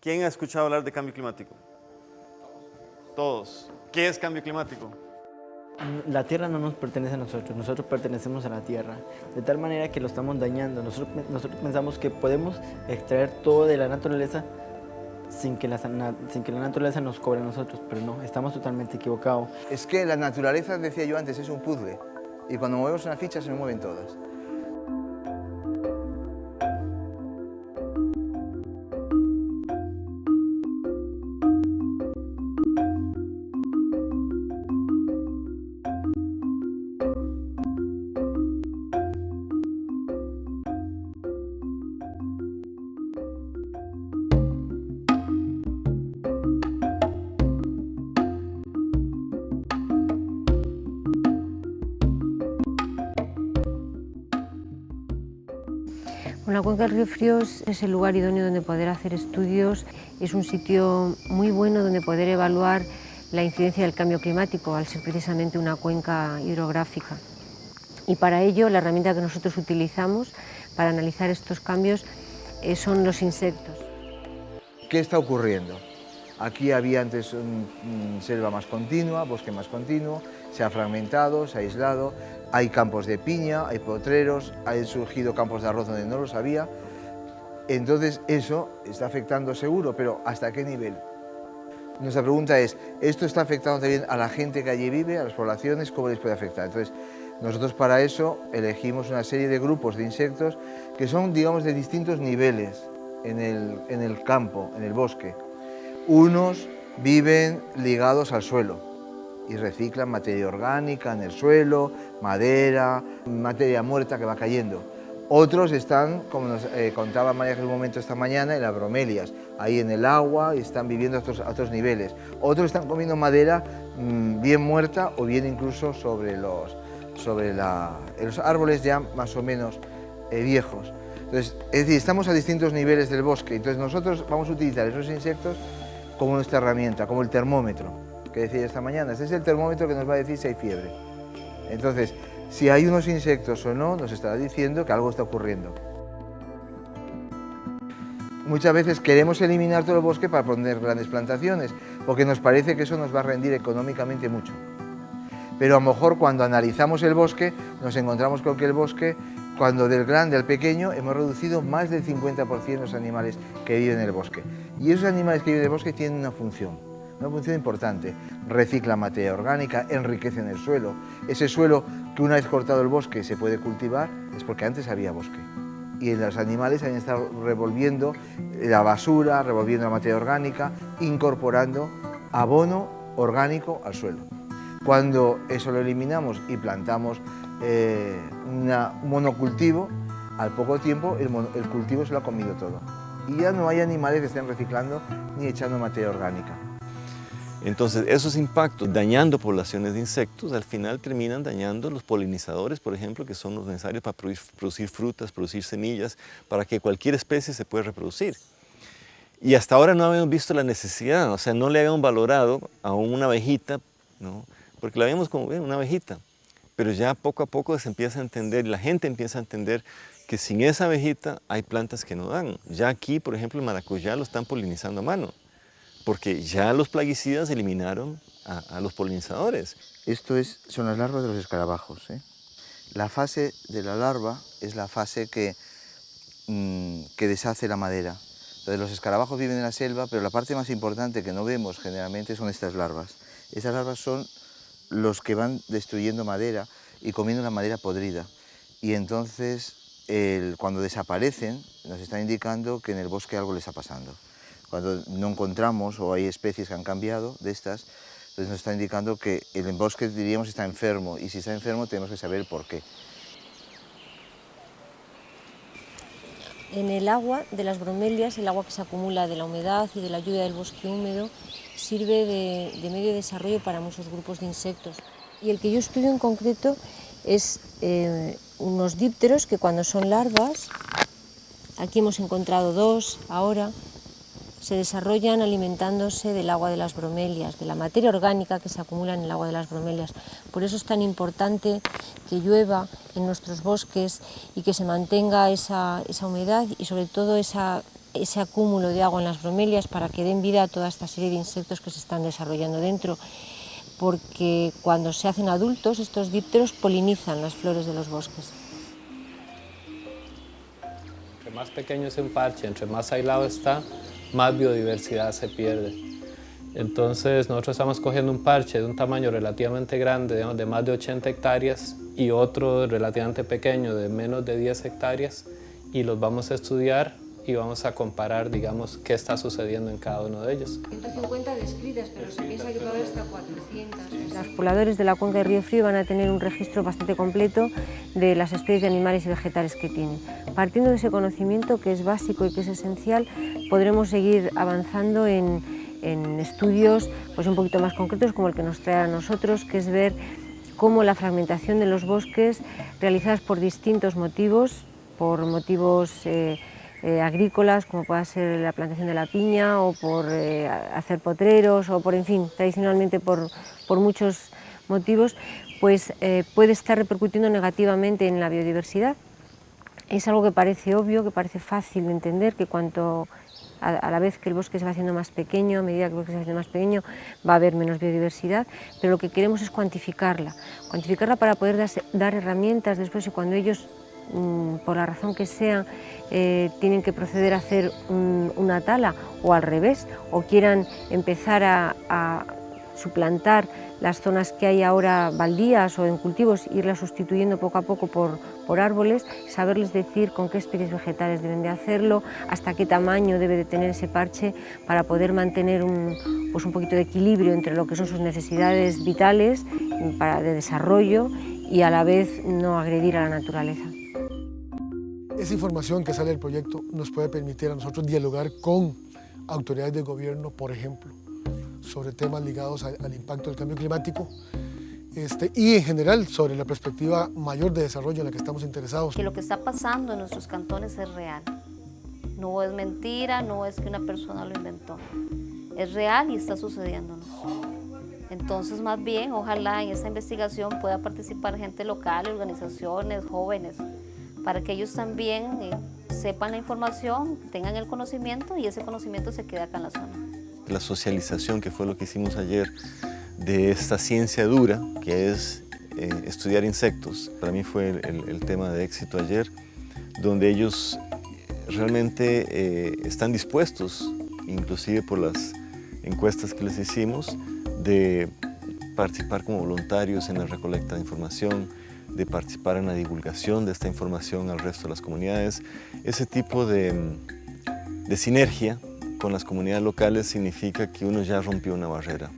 ¿Quién ha escuchado hablar de cambio climático? Todos. ¿Qué es cambio climático? La Tierra no nos pertenece a nosotros, nosotros pertenecemos a la Tierra, de tal manera que lo estamos dañando. Nosotros pensamos que podemos extraer todo de la naturaleza sin que la naturaleza nos cobre a nosotros, pero no, estamos totalmente equivocados. Es que la naturaleza, decía yo antes, es un puzzle, y cuando movemos una ficha se mueven todas. La cuenca del Río Fríos es el lugar idóneo donde poder hacer estudios, es un sitio muy bueno donde poder evaluar la incidencia del cambio climático, al ser precisamente una cuenca hidrográfica. Y para ello la herramienta que nosotros utilizamos para analizar estos cambios son los insectos. ¿Qué está ocurriendo? Aquí había antes selva más continua, bosque más continuo, se ha fragmentado, se ha aislado, hay campos de piña, hay potreros, han surgido campos de arroz donde no los había. Entonces eso está afectando seguro, pero ¿hasta qué nivel? Nuestra pregunta es, ¿esto está afectando también a la gente que allí vive, a las poblaciones? ¿Cómo les puede afectar? Entonces, nosotros para eso elegimos una serie de grupos de insectos que son, digamos, de distintos niveles en el campo, en el bosque. Unos viven ligados al suelo y reciclan materia orgánica en el suelo, madera, materia muerta que va cayendo. Otros están, como nos contaba María en un momento esta mañana, en las bromelias, ahí en el agua y están viviendo a otros niveles. Otros están comiendo madera bien muerta o bien incluso sobre los árboles ya más o menos viejos. Entonces, es decir, estamos a distintos niveles del bosque, entonces nosotros vamos a utilizar esos insectos como nuestra herramienta, como el termómetro que decía esta mañana. Este es el termómetro que nos va a decir si hay fiebre. Entonces, si hay unos insectos o no, nos estará diciendo que algo está ocurriendo. Muchas veces queremos eliminar todo el bosque para poner grandes plantaciones, porque nos parece que eso nos va a rendir económicamente mucho. Pero a lo mejor cuando analizamos el bosque, nos encontramos con que el bosque, cuando del grande al pequeño, hemos reducido más del 50% los animales que viven en el bosque. Y esos animales que viven en el bosque tienen una función importante. Recicla materia orgánica, enriquecen el suelo. Ese suelo que una vez cortado el bosque se puede cultivar es porque antes había bosque. Y los animales han estado revolviendo la basura, revolviendo la materia orgánica, incorporando abono orgánico al suelo. Cuando eso lo eliminamos y plantamos un monocultivo, al poco tiempo el cultivo se lo ha comido todo. Y ya no hay animales que estén reciclando ni echando materia orgánica. Entonces, esos impactos dañando poblaciones de insectos, al final terminan dañando los polinizadores, por ejemplo, que son los necesarios para producir frutas, producir semillas, para que cualquier especie se pueda reproducir. Y hasta ahora no habíamos visto la necesidad, o sea, no le habíamos valorado a una abejita, ¿no? Porque la vemos como una abejita, pero ya poco a poco se empieza a entender, la gente empieza a entender que sin esa abejita hay plantas que no dan. Ya aquí, por ejemplo, el maracuyá lo están polinizando a mano, porque ya los plaguicidas eliminaron a los polinizadores. Esto son las larvas de los escarabajos, ¿eh? La fase de la larva es la fase que deshace la madera. Entonces, los escarabajos viven en la selva, pero la parte más importante que no vemos generalmente son estas larvas. Estas larvas son los que van destruyendo madera y comiendo la madera podrida. Y entonces, cuando desaparecen, nos están indicando que en el bosque algo le está pasando. Cuando no encontramos o hay especies que han cambiado de estas, entonces nos está indicando que el bosque, diríamos, está enfermo, y si está enfermo tenemos que saber por qué. En el agua de las bromelias, el agua que se acumula de la humedad y de la lluvia del bosque húmedo, sirve de medio de desarrollo para muchos grupos de insectos. Y el que yo estudio en concreto es unos dípteros que cuando son larvas, aquí hemos encontrado dos ahora, se desarrollan alimentándose del agua de las bromelias, de la materia orgánica que se acumula en el agua de las bromelias. Por eso es tan importante que llueva en nuestros bosques y que se mantenga esa humedad y sobre todo ese acúmulo de agua en las bromelias para que den vida a toda esta serie de insectos que se están desarrollando dentro, porque cuando se hacen adultos estos dípteros polinizan las flores de los bosques. Entre más pequeño es un parche, entre más aislado está, más biodiversidad se pierde. Entonces nosotros estamos cogiendo un parche de un tamaño relativamente grande, digamos, de más de 80 hectáreas y otro relativamente pequeño de menos de 10 hectáreas y los vamos a estudiar y vamos a comparar, digamos, qué está sucediendo en cada uno de ellos. 150 descritas, pero se piensa que puede haber hasta 400. Los pobladores de la cuenca del Río Frío van a tener un registro bastante completo de las especies de animales y vegetales que tienen. Partiendo de ese conocimiento, que es básico y que es esencial, podremos seguir avanzando en estudios pues un poquito más concretos, como el que nos trae a nosotros, que es ver cómo la fragmentación de los bosques, realizadas por distintos motivos, por motivos agrícolas, como pueda ser la plantación de la piña o por hacer potreros o por, en fin, tradicionalmente por muchos motivos, pues puede estar repercutiendo negativamente en la biodiversidad. Es algo que parece obvio, que parece fácil de entender, que cuanto a la vez que el bosque se va haciendo más pequeño, a medida que el bosque se va haciendo más pequeño, va a haber menos biodiversidad, pero lo que queremos es cuantificarla para poder dar herramientas después, y cuando ellos, por la razón que sea, tienen que proceder a hacer una tala o al revés, o quieran empezar a suplantar las zonas que hay ahora baldías o en cultivos, irlas sustituyendo poco a poco por árboles, saberles decir con qué especies vegetales deben de hacerlo, hasta qué tamaño debe de tener ese parche para poder mantener un poquito de equilibrio entre lo que son sus necesidades vitales de desarrollo y a la vez no agredir a la naturaleza. Esa información que sale del proyecto nos puede permitir a nosotros dialogar con autoridades del gobierno, por ejemplo, sobre temas ligados al impacto del cambio climático y en general sobre la perspectiva mayor de desarrollo en la que estamos interesados. Que lo que está pasando en nuestros cantones es real, no es mentira, no es que una persona lo inventó, es real y está sucediéndonos. Entonces, más bien, ojalá en esta investigación pueda participar gente local, organizaciones, jóvenes, para que ellos también sepan la información, tengan el conocimiento y ese conocimiento se quede acá en la zona. La socialización, que fue lo que hicimos ayer, de esta ciencia dura, que es estudiar insectos, para mí fue el tema de éxito ayer, donde ellos realmente están dispuestos, inclusive por las encuestas que les hicimos, de participar como voluntarios en la recolecta de información, de participar en la divulgación de esta información al resto de las comunidades. Ese tipo de sinergia con las comunidades locales significa que uno ya rompió una barrera.